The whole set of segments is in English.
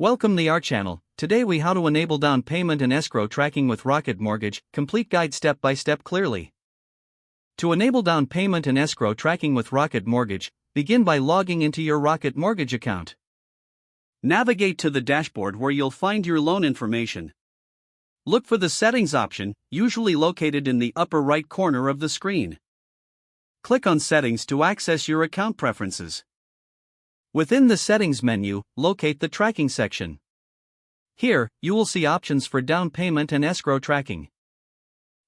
Welcome to our channel. Today we how to enable down payment and escrow tracking with Rocket Mortgage, complete guide step by step clearly. To enable down payment and escrow tracking with Rocket Mortgage, begin by logging into your Rocket Mortgage account. Navigate to the dashboard where you'll find your loan information. Look for the settings option, usually located in the upper right corner of the screen. Click on settings to access your account preferences. Within the settings menu, locate the tracking section. Here, you will see options for down payment and escrow tracking.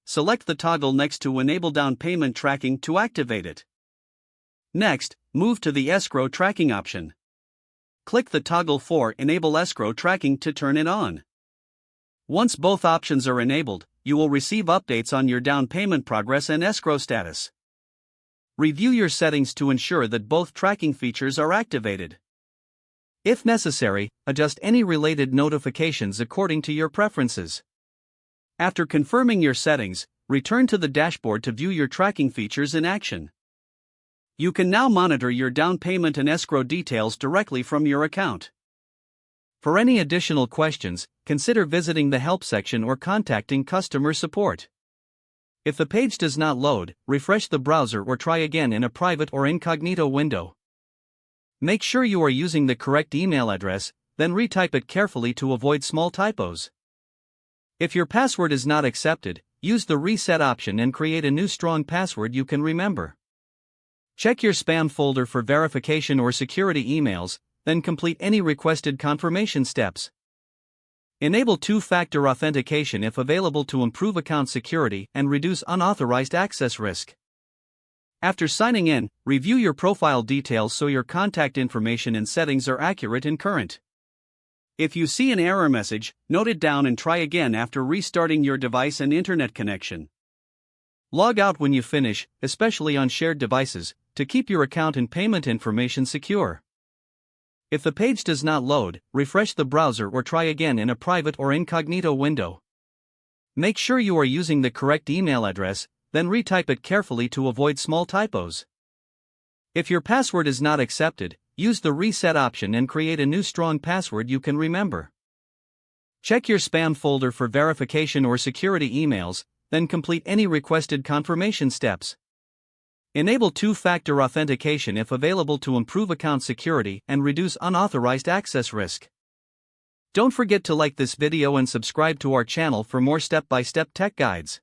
Select the toggle next to enable down payment tracking to activate it. Next, move to the escrow tracking option. Click the toggle for enable escrow tracking to turn it on. Once both options are enabled, you will receive updates on your down payment progress and escrow status. Review your settings to ensure that both tracking features are activated. If necessary, adjust any related notifications according to your preferences. After confirming your settings, return to the dashboard to view your tracking features in action. You can now monitor your down payment and escrow details directly from your account. For any additional questions, consider visiting the help section or contacting customer support. If the page does not load, refresh the browser or try again in a private or incognito window. Make sure you are using the correct email address, then retype it carefully to avoid small typos. If your password is not accepted, use the reset option and create a new strong password you can remember. Check your spam folder for verification or security emails, then complete any requested confirmation steps. Enable two-factor authentication if available to improve account security and reduce unauthorized access risk. After signing in, review your profile details so your contact information and settings are accurate and current. If you see an error message, note it down and try again after restarting your device and internet connection. Log out when you finish, especially on shared devices, to keep your account and payment information secure. If the page does not load, refresh the browser or try again in a private or incognito window. Make sure you are using the correct email address, then retype it carefully to avoid small typos. If your password is not accepted, use the reset option and create a new strong password you can remember. Check your spam folder for verification or security emails, then complete any requested confirmation steps. Enable two-factor authentication if available to improve account security and reduce unauthorized access risk. Don't forget to like this video and subscribe to our channel for more step-by-step tech guides.